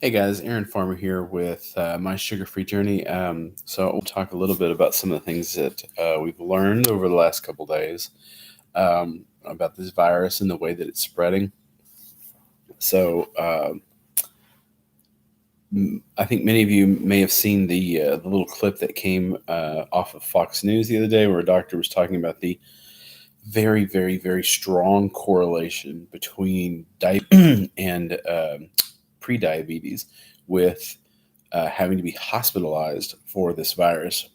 Hey guys, Aaron Farmer here with My Sugar Free Journey. So we'll talk a little bit about some of the things that we've learned over the last couple days about this virus and the way that it's spreading. So I think many of you may have seen the little clip that came off of Fox News the other day, where a doctor was talking about the very, very, very strong correlation between diabetes and pre-diabetes with having to be hospitalized for this virus.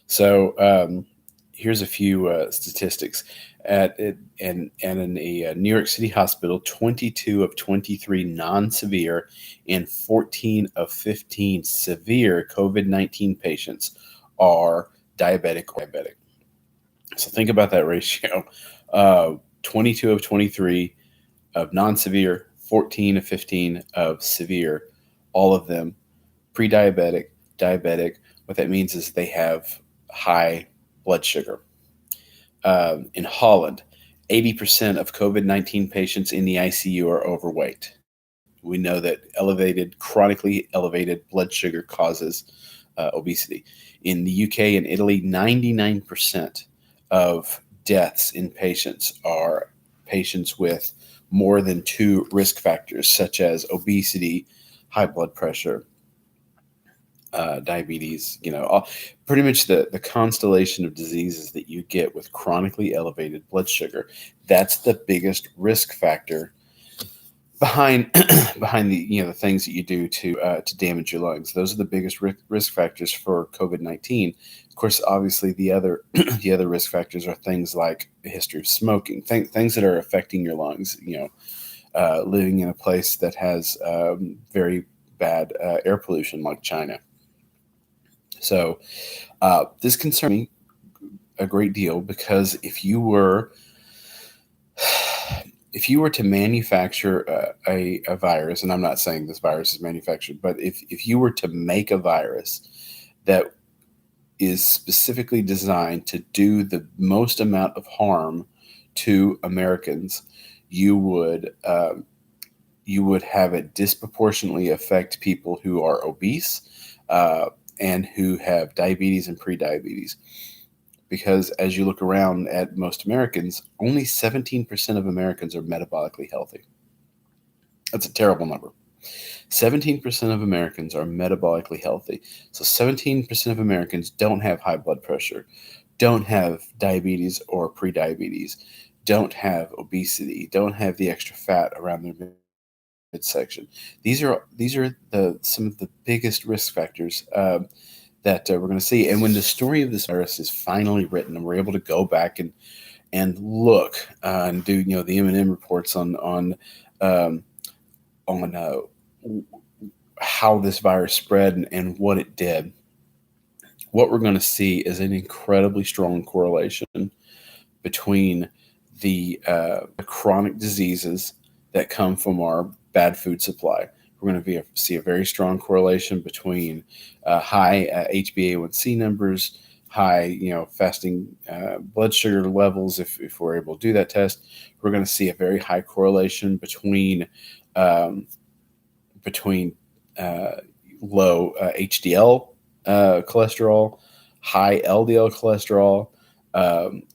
So here's a few statistics. In a New York City hospital, 22 of 23 non-severe and 14 of 15 severe COVID-19 patients are diabetic. So think about that ratio. 22 of 23 of non-severe, 14 of 15 of severe, all of them pre-diabetic, diabetic. What that means is they have high blood sugar. In Holland, 80% of COVID-19 patients in the ICU are overweight. We know that chronically elevated blood sugar causes obesity. In the UK and Italy, 99% of deaths in patients are patients with more than two risk factors, such as obesity, high blood pressure, diabetes, pretty much the constellation of diseases that you get with chronically elevated blood sugar. That's the biggest risk factor behind behind the things that you do to damage your lungs. Those are the biggest risk factors for COVID-19. Of course, obviously the other the other risk factors are things like a history of smoking, things that are affecting your lungs. Living in a place that has very bad air pollution like China. So this concerns me a great deal because if you were to manufacture a virus, and I'm not saying this virus is manufactured, but if you were to make a virus that is specifically designed to do the most amount of harm to Americans, you would have it disproportionately affect people who are obese and who have diabetes and prediabetes. Because as you look around at most Americans, only 17% of Americans are metabolically healthy. That's a terrible number. 17% of Americans are metabolically healthy. So 17% of Americans don't have high blood pressure, don't have diabetes or prediabetes, don't have obesity, don't have the extra fat around their midsection. These are some of the biggest risk factors that we're going to see. And when the story of this virus is finally written, and we're able to go back and look and do the M&M reports um, on how this virus spread and what it did, what we're going to see is an incredibly strong correlation between the chronic diseases that come from our bad food supply. We're going to see a very strong correlation between high HbA1c numbers, high fasting blood sugar levels. If we're able to do that test, we're going to see a very high correlation um, between low HDL cholesterol, high LDL cholesterol,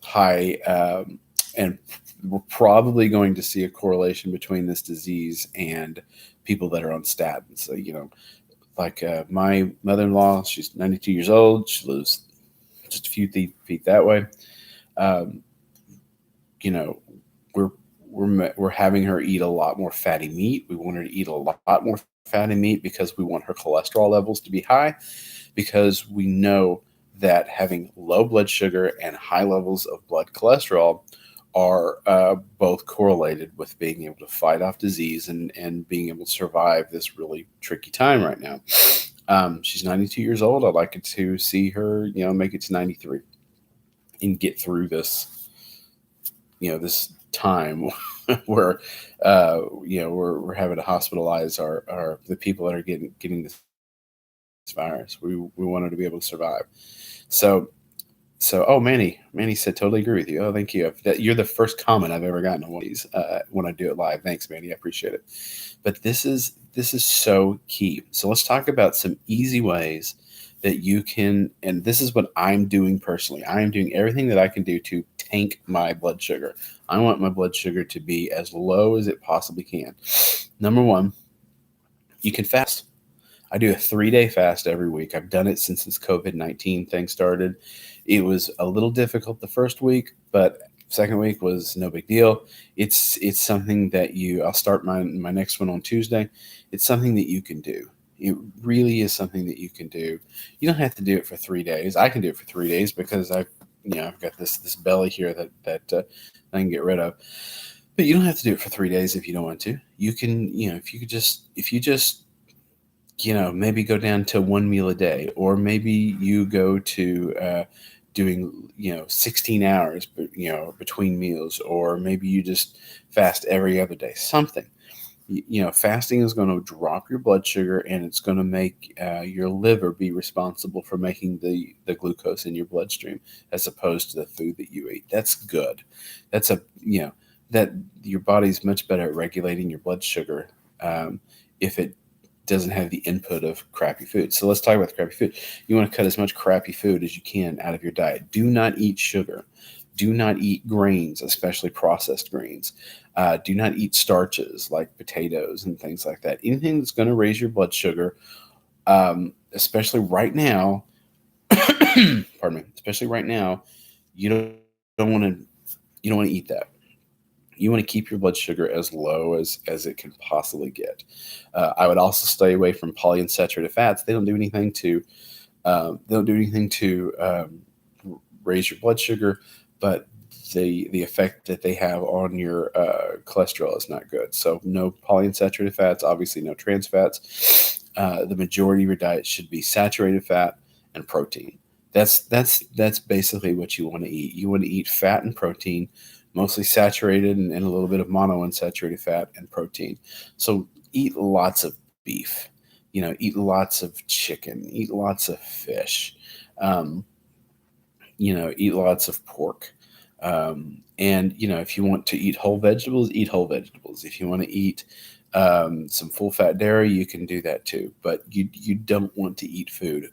high and we're probably going to see a correlation between this disease and people that are on statins. So, like my mother-in-law, she's 92 years old. She lives just a few feet that way. Um, you know, we're having her eat a lot more fatty meat. We want her to eat a lot more fatty meat because we want her cholesterol levels to be high, because we know that having low blood sugar and high levels of blood cholesterol are both correlated with being able to fight off disease and being able to survive this really tricky time right now. She's 92 years old. I'd like to see her, make it to 93 and get through this time where, we're having to hospitalize our the people that are getting this virus. We want her to be able to survive. So So, oh, Manny said, totally agree with you. Oh, thank you. You're the first comment I've ever gotten on one of these when I do it live. Thanks, Manny. I appreciate it. But this is so key. So let's talk about some easy ways that you can, and this is what I'm doing personally. I am doing everything that I can do to tank my blood sugar. I want my blood sugar to be as low as it possibly can. Number one, you can fast. I do a 3-day fast every week. I've done it since this COVID-19 thing started. It was a little difficult the first week, but second week was no big deal. It's something that I'll start my next one on Tuesday. It's something that you can do. It really is something that you can do. You don't have to do it for 3 days. I can do it for 3 days because I've got this belly here that I can get rid of. But you don't have to do it for 3 days if you don't want to. You can, if you just maybe go down to one meal a day, or maybe you go to doing 16 hours between meals, or maybe you just fast every other day, something. Fasting is going to drop your blood sugar, and it's going to make your liver be responsible for making the glucose in your bloodstream, as opposed to the food that you eat. That's good. That's that your body's much better at regulating your blood sugar if it doesn't have the input of crappy food. So let's talk about the crappy food. You want to cut as much crappy food as you can out of your diet. Do not eat sugar. Do not eat grains, especially processed grains. Do not eat starches like potatoes and things like that. Anything that's going to raise your blood sugar, especially right now, pardon me, especially right now, you don't want to eat that. You want to keep your blood sugar as low as it can possibly get. I would also stay away from polyunsaturated fats. They don't do anything to raise your blood sugar, but the effect that they have on your cholesterol is not good. So no polyunsaturated fats, obviously no trans fats. The majority of your diet should be saturated fat and protein. That's basically what you want to eat. You want to eat fat and protein, mostly saturated and a little bit of monounsaturated fat and protein. So eat lots of beef, eat lots of chicken, eat lots of fish, um, eat lots of pork. And if you want to eat whole vegetables, eat whole vegetables. If you want to eat some full fat dairy, you can do that too. But you don't want to eat food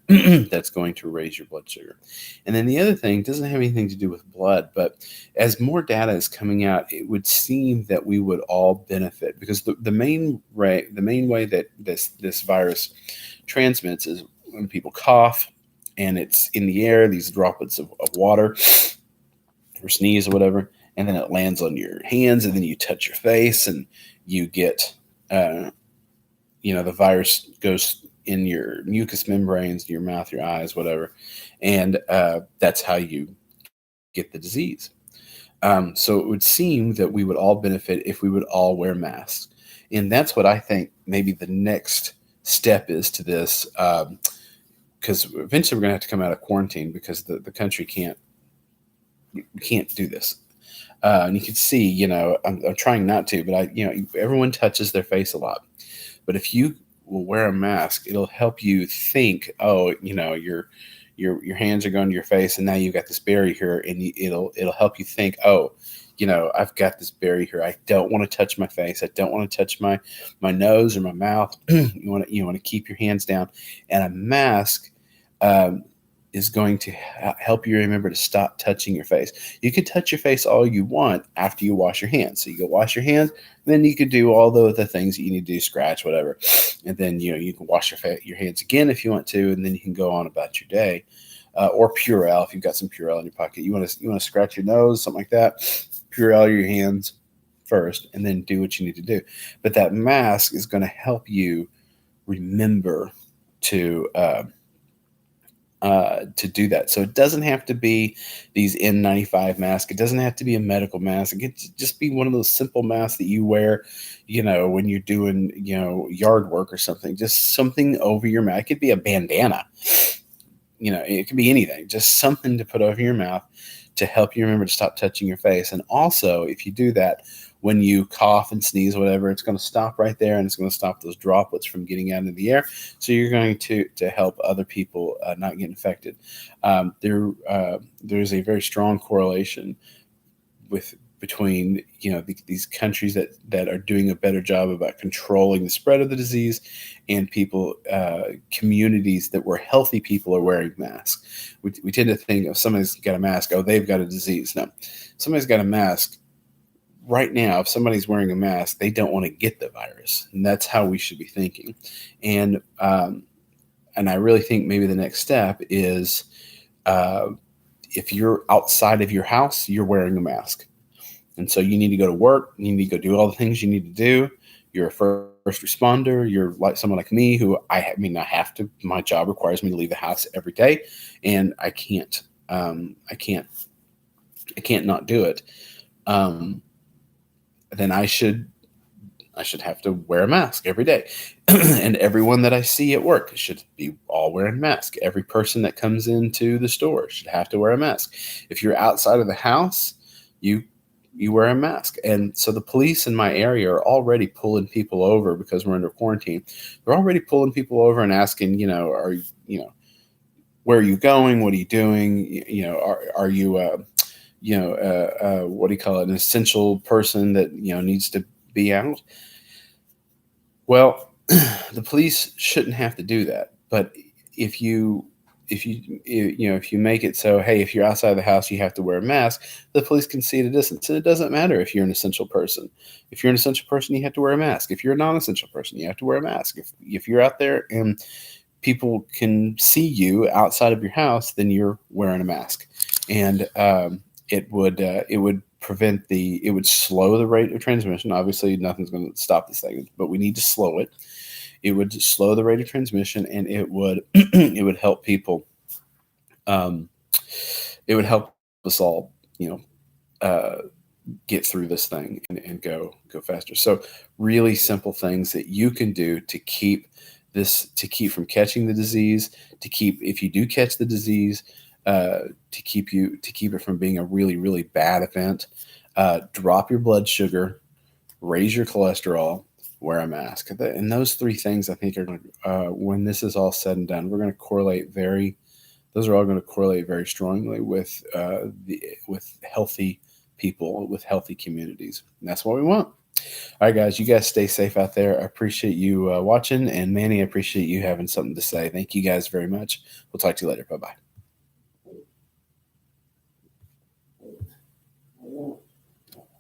that's going to raise your blood sugar. And then the other thing doesn't have anything to do with blood, but as more data is coming out, it would seem that we would all benefit, because the main way that this virus transmits is when people cough and it's in the air, these droplets of water, or sneeze or whatever, and then it lands on your hands, and then you touch your face and you get the virus goes in your mucous membranes, your mouth, your eyes, whatever, and that's how you get the disease. So it would seem that we would all benefit if we would all wear masks, and that's what I think maybe the next step is to this, because eventually we're going to have to come out of quarantine, because the country can't do this. And you can see, I'm trying not to, but everyone touches their face a lot. But if you will wear a mask, it'll help you think, oh, your hands are going to your face, and now you've got this barrier here, and it'll help you think, oh, I've got this barrier here. I don't want to touch my face. I don't want to touch my nose or my mouth. You want to keep your hands down, and a mask is going to help you remember to stop touching your face. You can touch your face all you want after you wash your hands. So you go wash your hands, then you can do all the things that you need to do, scratch, whatever. And then, you can wash your hands again if you want to, and then you can go on about your day. Or Purell, if you've got some Purell in your pocket. You want to scratch your nose, something like that. Purell your hands first, and then do what you need to do. But that mask is going to help you remember to do that. So it doesn't have to be these N95 masks. It doesn't have to be a medical mask. It can just be one of those simple masks that you wear, when you're doing, yard work or something. Just something over your mouth. It could be a bandana. It could be anything. Just something to put over your mouth to help you remember to stop touching your face. And also, if you do that, when you cough and sneeze, whatever, it's going to stop right there, and it's going to stop those droplets from getting out into the air. So you're going to help other people not get infected. There's a very strong correlation between these countries that are doing a better job about controlling the spread of the disease, and people communities that where healthy people are wearing masks. We tend to think if somebody's got a mask, oh, they've got a disease. No, somebody's got a mask right now. If somebody's wearing a mask, they don't want to get the virus, and that's how we should be thinking. And I really think maybe the next step is if you're outside of your house, you're wearing a mask. And so you need to go to work. You need to go do all the things you need to do. You're a first responder. You're like someone like me who I have to. My job requires me to leave the house every day, and I can't not do it. Then I should have to wear a mask every day, and everyone that I see at work should be all wearing masks. Every person that comes into the store should have to wear a mask. If you're outside of the house, you wear a mask. And so the police in my area are already pulling people over because we're under quarantine. They're already pulling people over and asking, where are you going? What are you doing? Are you, what do you call it? An essential person that, needs to be out. Well, the police shouldn't have to do that. But if you make it so, hey, if you're outside of the house, you have to wear a mask, the police can see at a distance. And it doesn't matter if you're an essential person. If you're an essential person, you have to wear a mask. If you're a non-essential person, you have to wear a mask. If you're out there and people can see you outside of your house, then you're wearing a mask. And it would prevent it would slow the rate of transmission. Obviously, nothing's going to stop this thing, but we need to slow it. It would slow the rate of transmission, and it would it would help people. It would help us all, get through this thing and go faster. So, really simple things that you can do to keep from catching the disease. If you do catch the disease, to keep it from being a really, really bad event. Drop your blood sugar, raise your cholesterol, wear a mask. And those three things, I think, are going to, when this is all said and done, those are all going to correlate very strongly with healthy people, with healthy communities. And that's what we want. All right, guys, you guys stay safe out there. I appreciate you watching. And Manny, I appreciate you having something to say. Thank you guys very much. We'll talk to you later. Bye-bye.